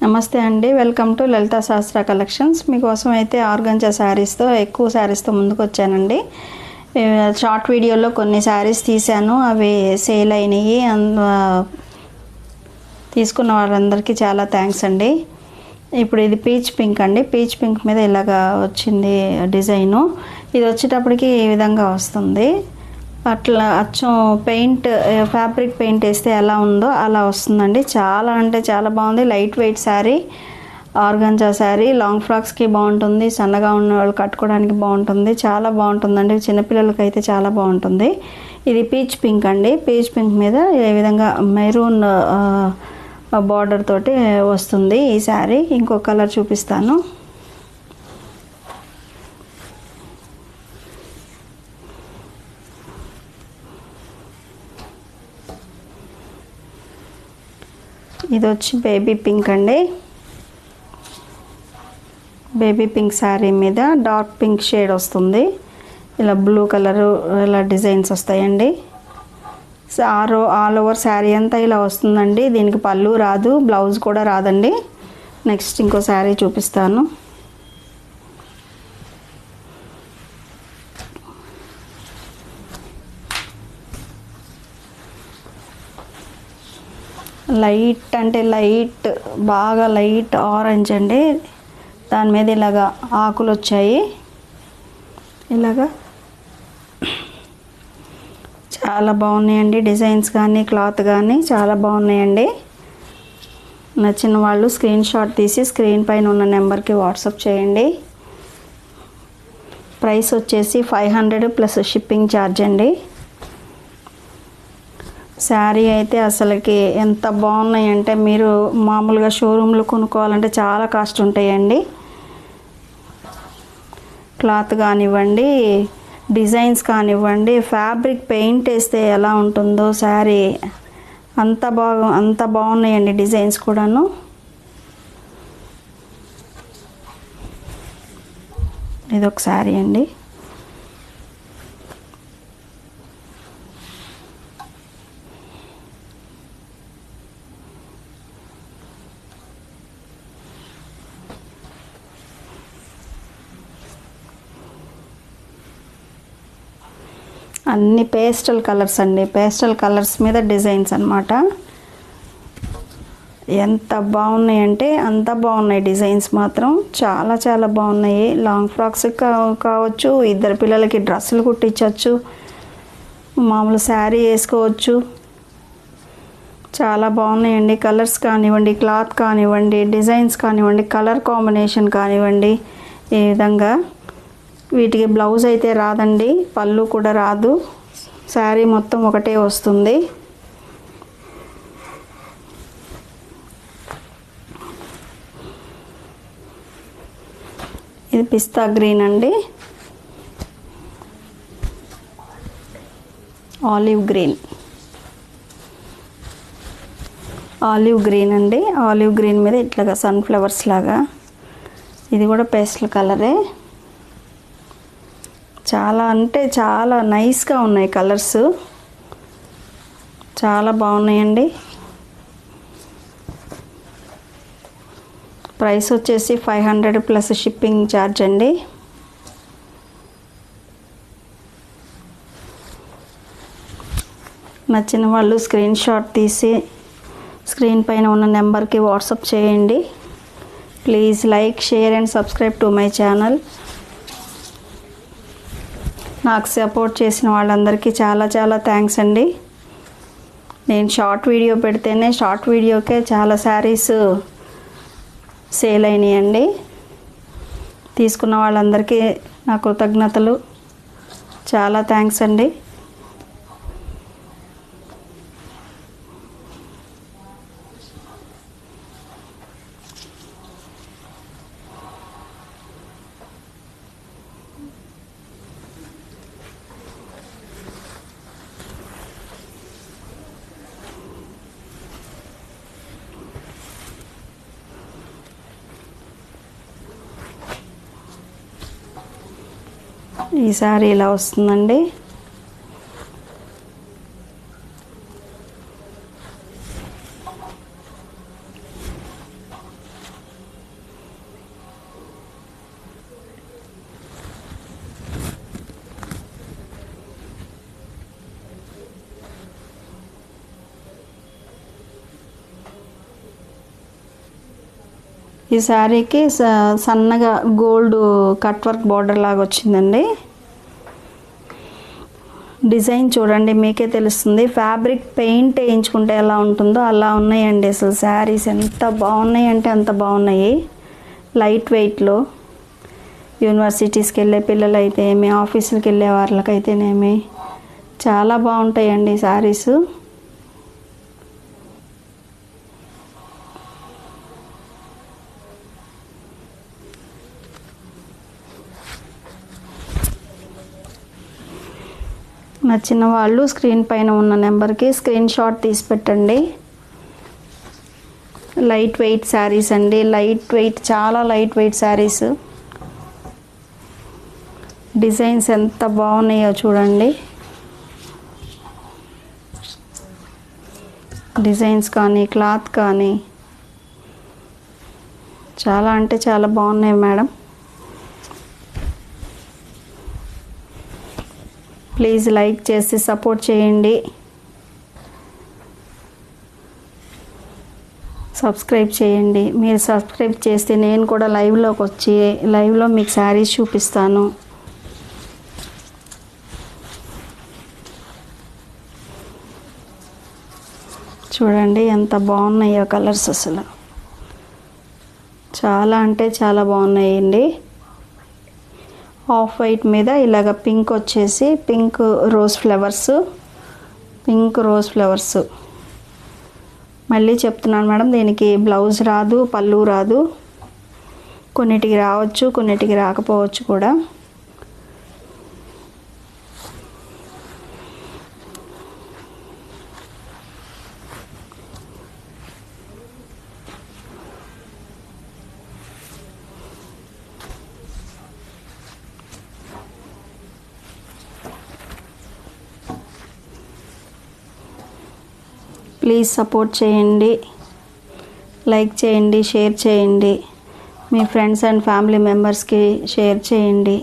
నమస్తే అండి, welcome to Lalitha శాస్త్ర కలెక్షన్స్. మీకోసం అయితే ఆర్గంజా శారీస్తో ఎక్కువ శారీస్తో ముందుకు వచ్చానండి. షార్ట్ వీడియోలో కొన్ని శారీస్ తీశాను, అవి సేల్ అయినాయి. తీసుకున్న వాళ్ళందరికీ చాలా థ్యాంక్స్ అండి. ఇప్పుడు ఇది పీచ్ పింక్ అండి. పీచ్ పింక్ మీద ఇలాగా వచ్చింది డిజైను. ఇది వచ్చేటప్పటికి ఈ విధంగా వస్తుంది. అట్లా అచ్చం పెయింట్ ఫ్యాబ్రిక్ పెయింట్ వేస్తే ఎలా ఉందో అలా వస్తుందండి. చాలా అంటే చాలా బాగుంది. Light weight sari, organza sari. Long ఫ్రాక్స్కి బాగుంటుంది, సన్నగా ఉన్న వాళ్ళు కట్టుకోవడానికి బాగుంటుంది. చాలా బాగుంటుందండి, చిన్నపిల్లలకి అయితే చాలా బాగుంటుంది. ఇది పీచ్ పింక్ అండి. పీచ్ పింక్ మీద ఈ విధంగా మెరూన్ బార్డర్ తోటి వస్తుంది ఈ శారీ. ఇంకో కలర్ చూపిస్తాను. ఇది వచ్చి బేబీ పింక్ అండి. బేబీ పింక్ శారీ మీద డార్క్ పింక్ షేడ్ వస్తుంది. ఇలా బ్లూ కలరు ఇలా డిజైన్స్ వస్తాయండి. ఆల్ ఓవర్ శారీ అంతా ఇలా వస్తుందండి. దీనికి పళ్ళు రాదు, బ్లౌజ్ కూడా రాదండి. నెక్స్ట్ ఇంకో శారీ చూపిస్తాను. లైట్ అంటే లైట్, బాగా లైట్ ఆరెంజ్ అండి. దాని మీద ఇలాగా ఆకులు వచ్చాయి. ఇలాగా చాలా బాగున్నాయండి. డిజైన్స్ కానీ క్లాత్ కానీ చాలా బాగున్నాయండి. నచ్చిన వాళ్ళు స్క్రీన్ షాట్ తీసి స్క్రీన్ పైన ఉన్న నెంబర్కి వాట్సాప్ చేయండి. ప్రైస్ వచ్చేసి 500 ప్లస్ షిప్పింగ్ ఛార్జ్ అండి. శారీ అయితే అసలుకి ఎంత బాగున్నాయంటే మీరు మామూలుగా షోరూంలో కొనుక్కోవాలంటే చాలా కాస్ట్ ఉంటాయండి. క్లాత్ కానివ్వండి, డిజైన్స్ కానివ్వండి, ఫ్యాబ్రిక్ పెయింట్ వేస్తే ఎలా ఉంటుందో శారీ అంత బాగున్నాయండి. డిజైన్స్ కూడాను. ఇదొక శారీ అండి. అన్ని పేస్టల్ కలర్స్ అండి. పేస్టల్ కలర్స్ మీద డిజైన్స్ అన్నమాట. ఎంత బాగున్నాయంటే అంత బాగున్నాయి. డిజైన్స్ మాత్రం చాలా చాలా బాగున్నాయి. లాంగ్ ఫ్రాక్స్ కావచ్చు, ఇద్దరు పిల్లలకి డ్రెస్సులు కుట్టించవచ్చు, మామూలు శారీ వేసుకోవచ్చు. చాలా బాగున్నాయండి. కలర్స్ కానివ్వండి, క్లాత్ కానివ్వండి, డిజైన్స్ కానివ్వండి, కలర్ కాంబినేషన్ కానివ్వండి. ఈ విధంగా వీటికి బ్లౌజ్ అయితే రాదండి, పళ్ళు కూడా రాదు. శారీ మొత్తం ఒకటే వస్తుంది. ఇది పిస్తా గ్రీన్ అండి. ఆలివ్ గ్రీన్ అండి. ఆలివ్ గ్రీన్ మీద ఇట్లాగా సన్ఫ్లవర్స్ లాగా. ఇది కూడా పేస్టల్ కలరే. చాలా అంటే చాలా నైస్గా ఉన్నాయి కలర్స్. చాలా బాగున్నాయండి. ప్రైస్ వచ్చేసి 500 ప్లస్ షిప్పింగ్ ఛార్జ్ అండి. నచ్చిన వాళ్ళు స్క్రీన్ షాట్ తీసి స్క్రీన్ పైన ఉన్న నెంబర్కి వాట్సాప్ చేయండి. Please like, share and subscribe to my channel. నాకు సపోర్ట్ చేసిన వాళ్ళందరికీ చాలా చాలా థ్యాంక్స్ అండి. నేను షార్ట్ వీడియో పెడితేనే షార్ట్ వీడియోకే చాలా శారీస్ సేల్ అయినాయండి. తీసుకున్న వాళ్ళందరికీ నా కృతజ్ఞతలు. చాలా థ్యాంక్స్ అండి. ఈ సారీ ఇలా వస్తుందండి. ఈ శారీకి సన్నగా గోల్డ్ కట్ వర్క్ బార్డర్ లాగా వచ్చిందండి. డిజైన్ చూడండి, మీకే తెలుస్తుంది. ఫ్యాబ్రిక్ పెయింట్ వేయించుకుంటే ఎలా ఉంటుందో అలా ఉన్నాయండి. అసలు శారీస్ ఎంత బాగున్నాయి అంటే అంత బాగున్నాయి. లైట్ వెయిట్లో యూనివర్సిటీస్కి వెళ్ళే పిల్లలు అయితే ఏమి, ఆఫీసులకి వెళ్ళే వాళ్ళకైతేనేమి చాలా బాగుంటాయండి శారీస్. నచ్చిన వాళ్ళు స్క్రీన్ పైన ఉన్న నెంబర్కి స్క్రీన్ షాట్ తీసి పెట్టండి. లైట్ వెయిట్ శారీస్ అండి, లైట్ వెయిట్, చాలా లైట్ వెయిట్ శారీస్. డిజైన్స్ ఎంత బాగున్నాయో చూడండి. డిజైన్స్ కానీ క్లాత్ కానీ చాలా అంటే చాలా బాగున్నాయి మేడం. ప్లీజ్ లైక్ చేసి సపోర్ట్ చేయండి. సబ్స్క్రైబ్ చేయండి. మీరు సబ్స్క్రైబ్ చేస్తే నేను కూడా లైవ్లోకి వచ్చి లైవ్లో మీకు శారీస్ చూపిస్తాను. చూడండి ఎంత బాగున్నాయో కలర్స్, అసలు చాలా అంటే చాలా బాగున్నాయండి. ఆఫ్ వైట్ మీద ఇలాగ పింక్ వచ్చేసి పింక్ రోజ్ ఫ్లవర్స్. మళ్ళీ చెప్తున్నాను మేడం, దీనికి బ్లౌజ్ రాదు, పళ్ళు రాదు. కొన్నిటికి రావచ్చు, కొన్నిటికి రాకపోవచ్చు కూడా. ప్లీజ్ సపోర్ట్ చేయండి, లైక్ చేయండి, షేర్ చేయండి. మీ ఫ్రెండ్స్ అండ్ ఫ్యామిలీ మెంబర్స్కి షేర్ చేయండి.